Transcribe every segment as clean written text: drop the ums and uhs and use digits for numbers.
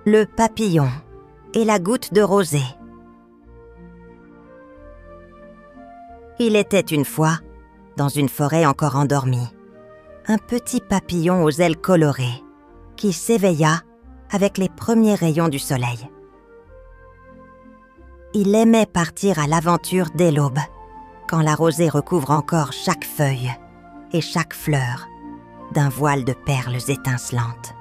Le papillon et la goutte de rosée. Il était une fois, dans une forêt encore endormie, un petit papillon aux ailes colorées qui s'éveilla avec les premiers rayons du soleil. Il aimait partir à l'aventure dès l'aube, quand la rosée recouvre encore chaque feuille et chaque fleur d'un voile de perles étincelantes.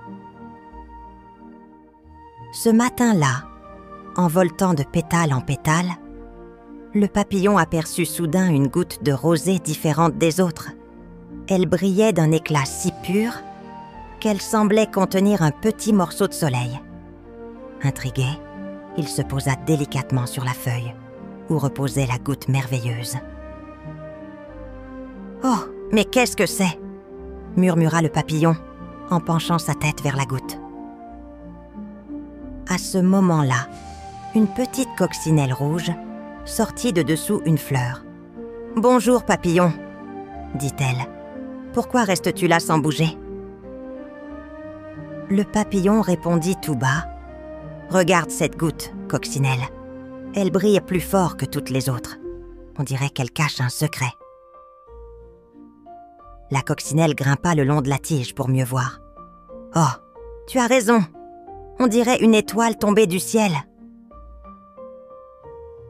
Ce matin-là, en voltant de pétale en pétale, le papillon aperçut soudain une goutte de rosée différente des autres. Elle brillait d'un éclat si pur qu'elle semblait contenir un petit morceau de soleil. Intrigué, il se posa délicatement sur la feuille où reposait la goutte merveilleuse. « Oh, mais qu'est-ce que c'est ?» murmura le papillon en penchant sa tête vers la goutte. À ce moment-là, une petite coccinelle rouge sortit de dessous une fleur. « Bonjour, papillon, » dit-elle. « Pourquoi restes-tu là sans bouger ?» Le papillon répondit tout bas. « Regarde cette goutte, coccinelle. Elle brille plus fort que toutes les autres. On dirait qu'elle cache un secret. » La coccinelle grimpa le long de la tige pour mieux voir. « Oh, tu as raison. On dirait une étoile tombée du ciel. »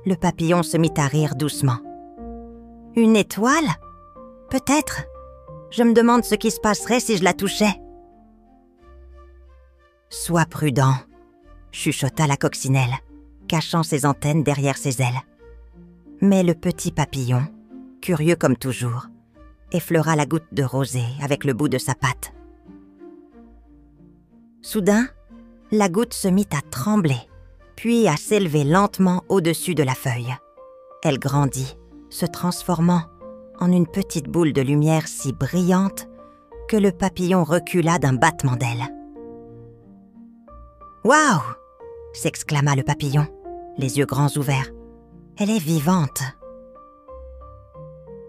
Le papillon se mit à rire doucement. « Une étoile ? Peut-être. Je me demande ce qui se passerait si je la touchais. »« Sois prudent, » chuchota la coccinelle, cachant ses antennes derrière ses ailes. Mais le petit papillon, curieux comme toujours, effleura la goutte de rosée avec le bout de sa patte. Soudain, la goutte se mit à trembler, puis à s'élever lentement au-dessus de la feuille. Elle grandit, se transformant en une petite boule de lumière si brillante que le papillon recula d'un battement d'ailes. « Waouh !» s'exclama le papillon, les yeux grands ouverts. « Elle est vivante !»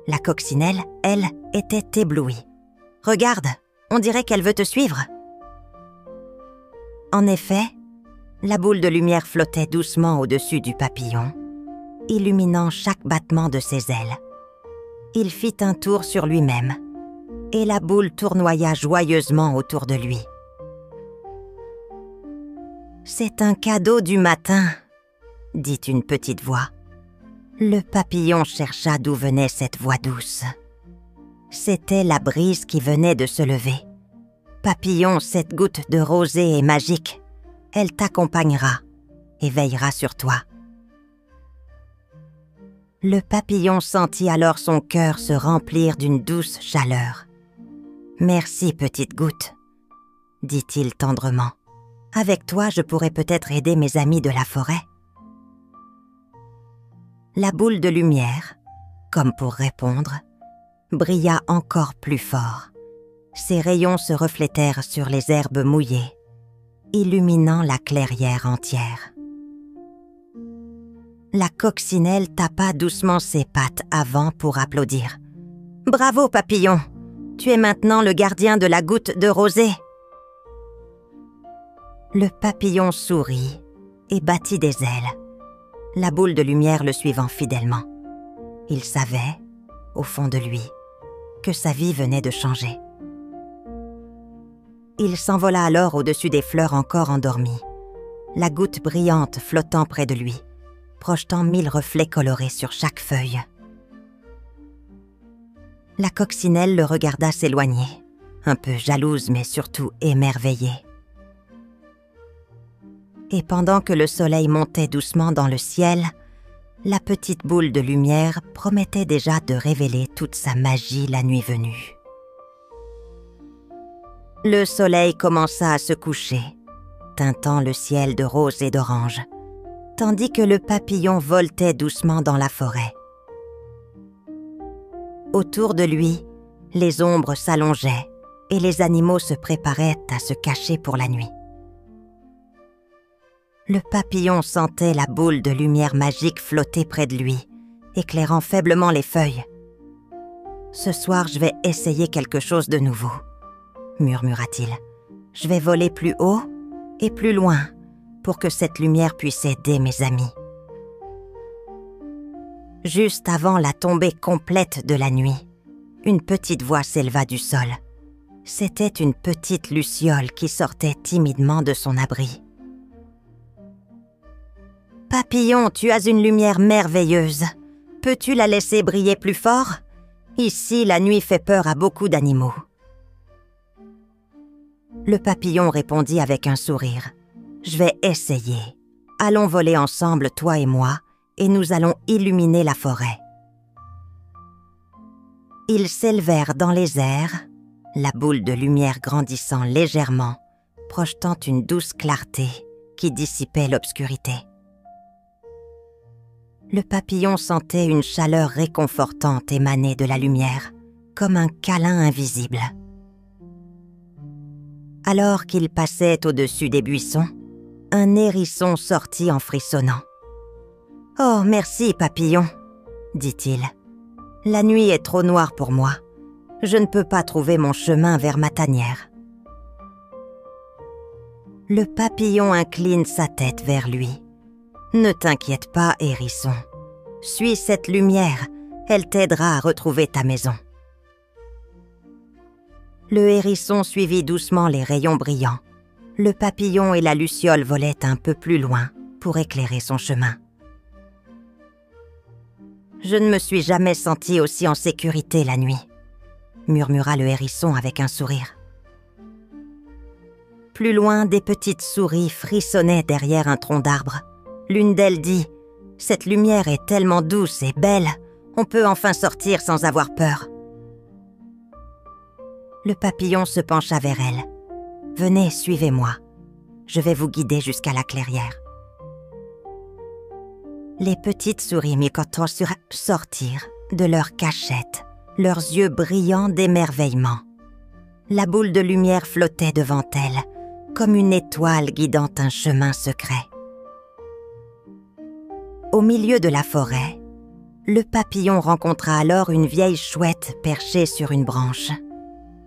La coccinelle, elle, était éblouie. « Regarde, on dirait qu'elle veut te suivre. » En effet, la boule de lumière flottait doucement au-dessus du papillon, illuminant chaque battement de ses ailes. Il fit un tour sur lui-même, et la boule tournoya joyeusement autour de lui. « C'est un cadeau du matin, » dit une petite voix. Le papillon chercha d'où venait cette voix douce. C'était la brise qui venait de se lever. « Papillon, cette goutte de rosée est magique. Elle t'accompagnera et veillera sur toi. » Le papillon sentit alors son cœur se remplir d'une douce chaleur. « Merci, petite goutte, » dit-il tendrement. « Avec toi, je pourrais peut-être aider mes amis de la forêt. » La boule de lumière, comme pour répondre, brilla encore plus fort. Ses rayons se reflétèrent sur les herbes mouillées, illuminant la clairière entière. La coccinelle tapa doucement ses pattes avant pour applaudir. « Bravo, papillon! Tu es maintenant le gardien de la goutte de rosée. » Le papillon sourit et battit des ailes, la boule de lumière le suivant fidèlement. Il savait, au fond de lui, que sa vie venait de changer. Il s'envola alors au-dessus des fleurs encore endormies, la goutte brillante flottant près de lui, projetant 1000 reflets colorés sur chaque feuille. La coccinelle le regarda s'éloigner, un peu jalouse mais surtout émerveillée. Et pendant que le soleil montait doucement dans le ciel, la petite boule de lumière promettait déjà de révéler toute sa magie la nuit venue. Le soleil commença à se coucher, teintant le ciel de rose et d'orange, tandis que le papillon voltait doucement dans la forêt. Autour de lui, les ombres s'allongeaient et les animaux se préparaient à se cacher pour la nuit. Le papillon sentait la boule de lumière magique flotter près de lui, éclairant faiblement les feuilles. « Ce soir, je vais essayer quelque chose de nouveau, » murmura-t-il. « Je vais voler plus haut et plus loin, pour que cette lumière puisse aider mes amis. Juste avant la tombée complète de la nuit, une petite voix s'éleva du sol. C'était une petite luciole qui sortait timidement de son abri. « Papillon, tu as une lumière merveilleuse. Peux-tu la laisser briller plus fort? Ici, la nuit fait peur à beaucoup d'animaux. » Le papillon répondit avec un sourire. « Je vais essayer. Allons voler ensemble, toi et moi, et nous allons illuminer la forêt. » Ils s'élevèrent dans les airs, la boule de lumière grandissant légèrement, projetant une douce clarté qui dissipait l'obscurité. Le papillon sentait une chaleur réconfortante émaner de la lumière, comme un câlin invisible. Alors qu'il passait au-dessus des buissons, un hérisson sortit en frissonnant. « Oh, merci, papillon, » dit-il. « La nuit est trop noire pour moi. Je ne peux pas trouver mon chemin vers ma tanière. » Le papillon incline sa tête vers lui. « Ne t'inquiète pas, hérisson. Suis cette lumière, elle t'aidera à retrouver ta maison. » Le hérisson suivit doucement les rayons brillants. Le papillon et la luciole volaient un peu plus loin pour éclairer son chemin. « Je ne me suis jamais senti aussi en sécurité la nuit, » murmura le hérisson avec un sourire. Plus loin, des petites souris frissonnaient derrière un tronc d'arbre. L'une d'elles dit « Cette lumière est tellement douce et belle, on peut enfin sortir sans avoir peur. » Le papillon se pencha vers elle. « Venez, suivez-moi. Je vais vous guider jusqu'à la clairière. » Les petites souris sortirent de leur cachette, leurs yeux brillants d'émerveillement. La boule de lumière flottait devant elles, comme une étoile guidant un chemin secret. Au milieu de la forêt, le papillon rencontra alors une vieille chouette perchée sur une branche.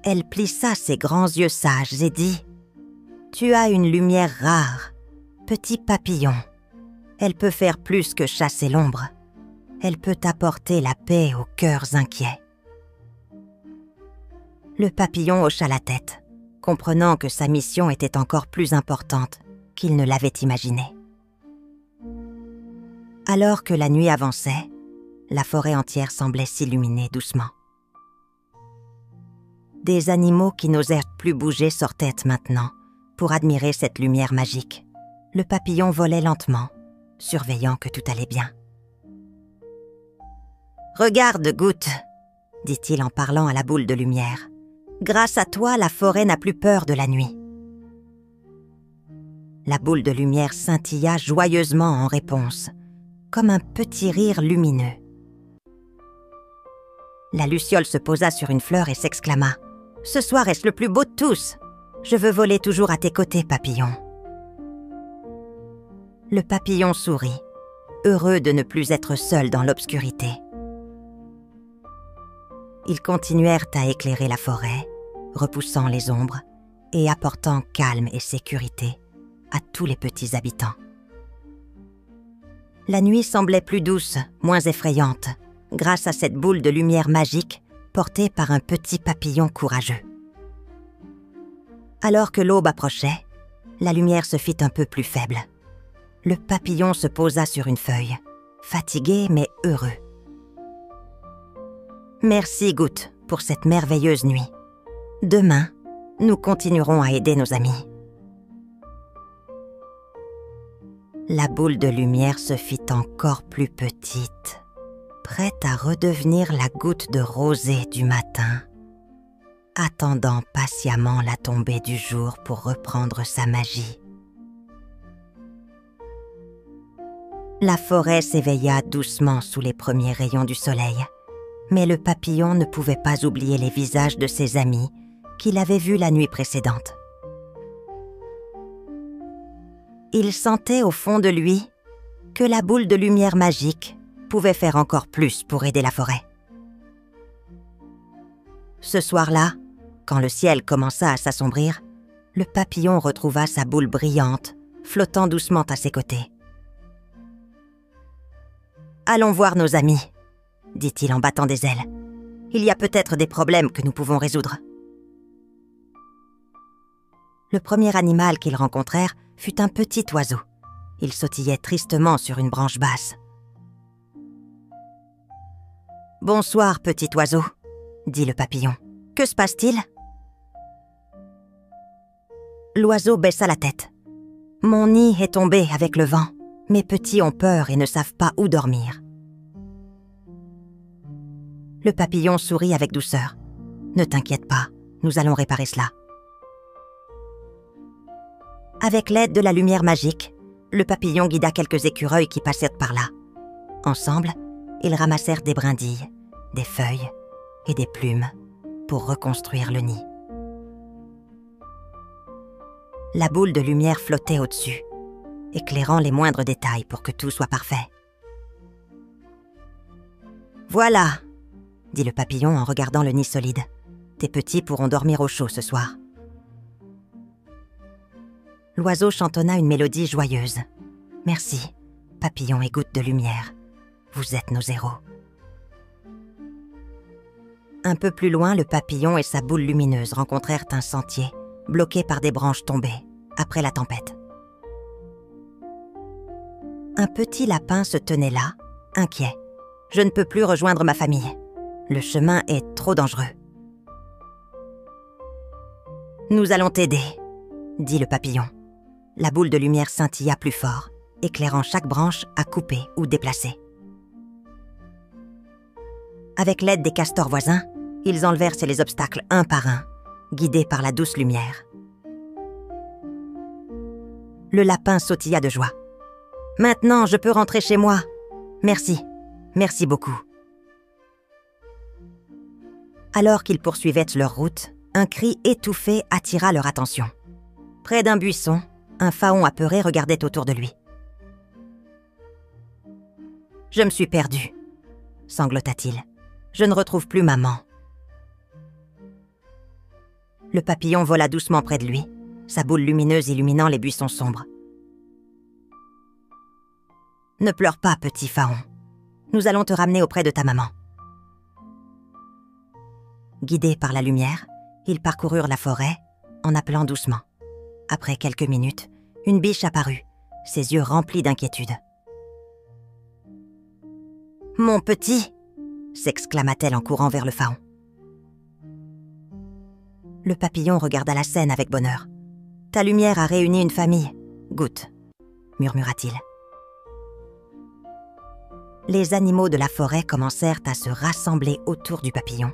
Elle plissa ses grands yeux sages et dit « Tu as une lumière rare, petit papillon. Elle peut faire plus que chasser l'ombre. Elle peut apporter la paix aux cœurs inquiets. » Le papillon hocha la tête, comprenant que sa mission était encore plus importante qu'il ne l'avait imaginé. Alors que la nuit avançait, la forêt entière semblait s'illuminer doucement. Des animaux qui n'osèrent plus bouger sortaient maintenant pour admirer cette lumière magique. Le papillon volait lentement, surveillant que tout allait bien. « Regarde, Goutte, » dit-il en parlant à la boule de lumière. « Grâce à toi, la forêt n'a plus peur de la nuit. » La boule de lumière scintilla joyeusement en réponse, comme un petit rire lumineux. La luciole se posa sur une fleur et s'exclama « Ce soir est-ce le plus beau de tous! Je veux voler toujours à tes côtés, papillon. » Le papillon sourit, heureux de ne plus être seul dans l'obscurité. Ils continuèrent à éclairer la forêt, repoussant les ombres et apportant calme et sécurité à tous les petits habitants. La nuit semblait plus douce, moins effrayante, grâce à cette boule de lumière magique portée par un petit papillon courageux. Alors que l'aube approchait, la lumière se fit un peu plus faible. Le papillon se posa sur une feuille, fatigué mais heureux. « Merci, Goutte, pour cette merveilleuse nuit. Demain, nous continuerons à aider nos amis. » La boule de lumière se fit encore plus petite, prête à redevenir la goutte de rosée du matin, attendant patiemment la tombée du jour pour reprendre sa magie. La forêt s'éveilla doucement sous les premiers rayons du soleil, mais le papillon ne pouvait pas oublier les visages de ses amis qu'il avait vus la nuit précédente. Il sentait au fond de lui que la boule de lumière magique pouvait faire encore plus pour aider la forêt. Ce soir-là, quand le ciel commença à s'assombrir, le papillon retrouva sa boule brillante, flottant doucement à ses côtés. « Allons voir nos amis, dit-il en battant des ailes. Il y a peut-être des problèmes que nous pouvons résoudre. » Le premier animal qu'ils rencontrèrent fut un petit oiseau. Il sautillait tristement sur une branche basse. « Bonsoir, petit oiseau, » dit le papillon. « Que se passe-t-il » L'oiseau baissa la tête. « Mon nid est tombé avec le vent. Mes petits ont peur et ne savent pas où dormir. » Le papillon sourit avec douceur. « Ne t'inquiète pas, nous allons réparer cela. » Avec l'aide de la lumière magique, le papillon guida quelques écureuils qui passèrent par là. Ensemble, ils ramassèrent des brindilles, des feuilles et des plumes pour reconstruire le nid. La boule de lumière flottait au-dessus, éclairant les moindres détails pour que tout soit parfait. « Voilà !» dit le papillon en regardant le nid solide. « Tes petits pourront dormir au chaud ce soir. » L'oiseau chantonna une mélodie joyeuse. « Merci, papillon et goutte de lumière. Vous êtes nos héros. » Un peu plus loin, le papillon et sa boule lumineuse rencontrèrent un sentier, bloqué par des branches tombées, après la tempête. Un petit lapin se tenait là, inquiet. « Je ne peux plus rejoindre ma famille. Le chemin est trop dangereux. »« Nous allons t'aider, » dit le papillon. La boule de lumière scintilla plus fort, éclairant chaque branche à couper ou déplacer. Avec l'aide des castors voisins, ils enlevèrent les obstacles un par un, guidés par la douce lumière. Le lapin sautilla de joie. « Maintenant, je peux rentrer chez moi. Merci, merci beaucoup. » Alors qu'ils poursuivaient leur route, un cri étouffé attira leur attention. Près d'un buisson, un faon apeuré regardait autour de lui. « Je me suis perdu, » sanglota-t-il. « Je ne retrouve plus maman. » Le papillon vola doucement près de lui, sa boule lumineuse illuminant les buissons sombres. « Ne pleure pas, petit faon. Nous allons te ramener auprès de ta maman. » Guidés par la lumière, ils parcoururent la forêt en appelant doucement. Après quelques minutes, une biche apparut, ses yeux remplis d'inquiétude. « Mon petit !» s'exclama-t-elle en courant vers le faon. Le papillon regarda la scène avec bonheur. « Ta lumière a réuni une famille. Goutte, » murmura-t-il. Les animaux de la forêt commencèrent à se rassembler autour du papillon,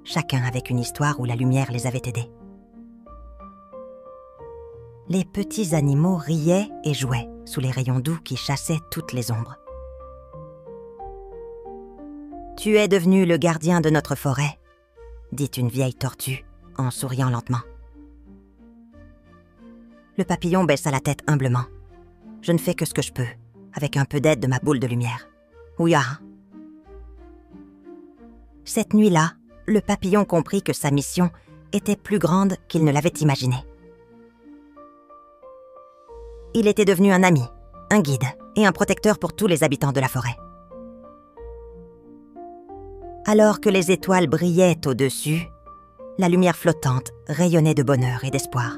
chacun avec une histoire où la lumière les avait aidés. Les petits animaux riaient et jouaient sous les rayons doux qui chassaient toutes les ombres. « Tu es devenu le gardien de notre forêt, » dit une vieille tortue en souriant lentement. Le papillon baissa la tête humblement. « Je ne fais que ce que je peux, avec un peu d'aide de ma boule de lumière. Ouya !» Cette nuit-là, le papillon comprit que sa mission était plus grande qu'il ne l'avait imaginé. Il était devenu un ami, un guide et un protecteur pour tous les habitants de la forêt. Alors que les étoiles brillaient au-dessus, la lumière flottante rayonnait de bonheur et d'espoir.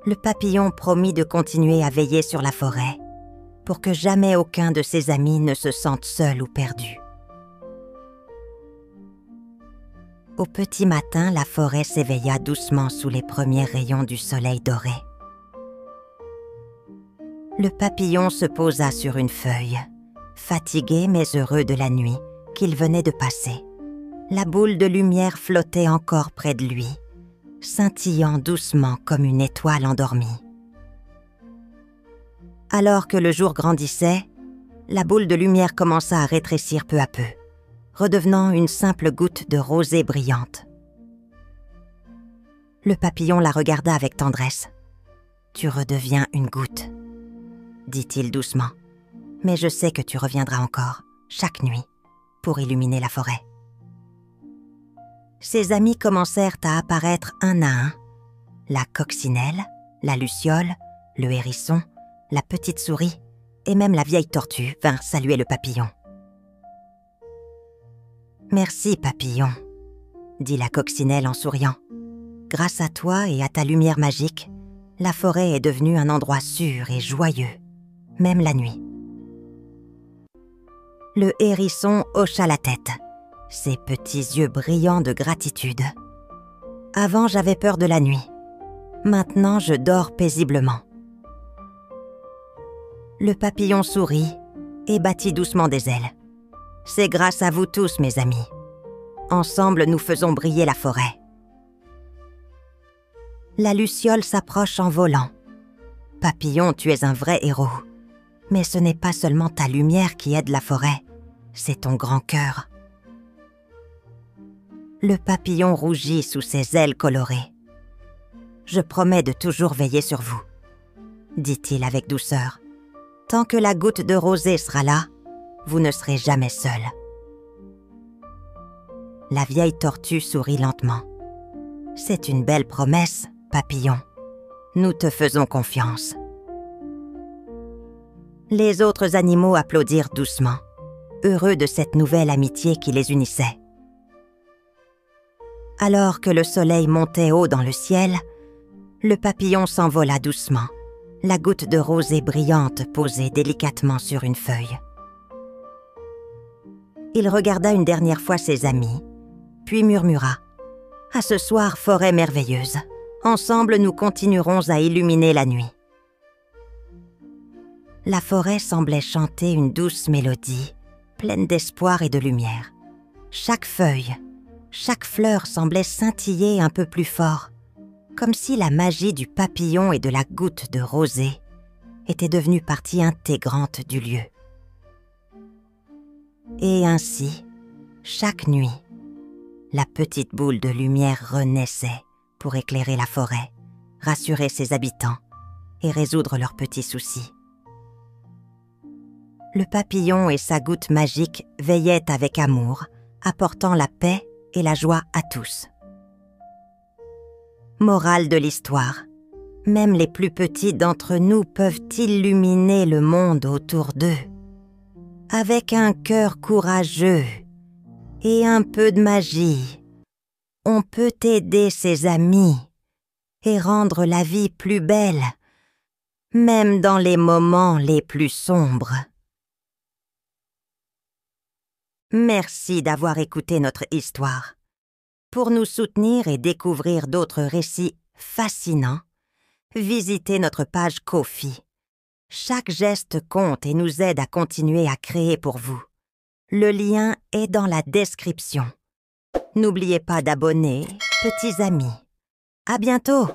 Le papillon promit de continuer à veiller sur la forêt pour que jamais aucun de ses amis ne se sente seul ou perdu. Au petit matin, la forêt s'éveilla doucement sous les premiers rayons du soleil doré. Le papillon se posa sur une feuille, fatigué mais heureux de la nuit qu'il venait de passer. La boule de lumière flottait encore près de lui, scintillant doucement comme une étoile endormie. Alors que le jour grandissait, la boule de lumière commença à rétrécir peu à peu, redevenant une simple goutte de rosée brillante. Le papillon la regarda avec tendresse. « Tu redeviens une goutte, » dit-il doucement. « Mais je sais que tu reviendras encore, chaque nuit, pour illuminer la forêt. » Ses amis commencèrent à apparaître un à un. La coccinelle, La luciole, le hérisson, la petite souris et même la vieille tortue vinrent saluer le papillon. « Merci, papillon, » dit la coccinelle en souriant. « Grâce à toi et à ta lumière magique, la forêt est devenue un endroit sûr et joyeux, même la nuit. » Le hérisson hocha la tête, ses petits yeux brillants de gratitude. « Avant, j'avais peur de la nuit. Maintenant, je dors paisiblement. » Le papillon sourit et battit doucement des ailes. « C'est grâce à vous tous, mes amis. Ensemble, nous faisons briller la forêt. » La luciole s'approche en volant. « Papillon, tu es un vrai héros. Mais ce n'est pas seulement ta lumière qui aide la forêt, c'est ton grand cœur. » Le papillon rougit sous ses ailes colorées. « Je promets de toujours veiller sur vous, » dit-il avec douceur. « Tant que la goutte de rosée sera là, vous ne serez jamais seul. » La vieille tortue sourit lentement. « C'est une belle promesse, papillon. Nous te faisons confiance. » Les autres animaux applaudirent doucement, heureux de cette nouvelle amitié qui les unissait. Alors que le soleil montait haut dans le ciel, le papillon s'envola doucement, la goutte de rosée brillante posée délicatement sur une feuille. Il regarda une dernière fois ses amis, puis murmura « À ce soir, forêt merveilleuse, ensemble nous continuerons à illuminer la nuit. » La forêt semblait chanter une douce mélodie, pleine d'espoir et de lumière. Chaque feuille, chaque fleur semblait scintiller un peu plus fort, comme si la magie du papillon et de la goutte de rosée était devenue partie intégrante du lieu. Et ainsi, chaque nuit, la petite boule de lumière renaissait pour éclairer la forêt, rassurer ses habitants et résoudre leurs petits soucis. Le papillon et sa goutte magique veillaient avec amour, apportant la paix et la joie à tous. Morale de l'histoire. Même les plus petits d'entre nous peuvent illuminer le monde autour d'eux. Avec un cœur courageux et un peu de magie, on peut aider ses amis et rendre la vie plus belle, même dans les moments les plus sombres. Merci d'avoir écouté notre histoire. Pour nous soutenir et découvrir d'autres récits fascinants, visitez notre page Ko-fi. Chaque geste compte et nous aide à continuer à créer pour vous. Le lien est dans la description. N'oubliez pas d'abonner, petits amis. À bientôt!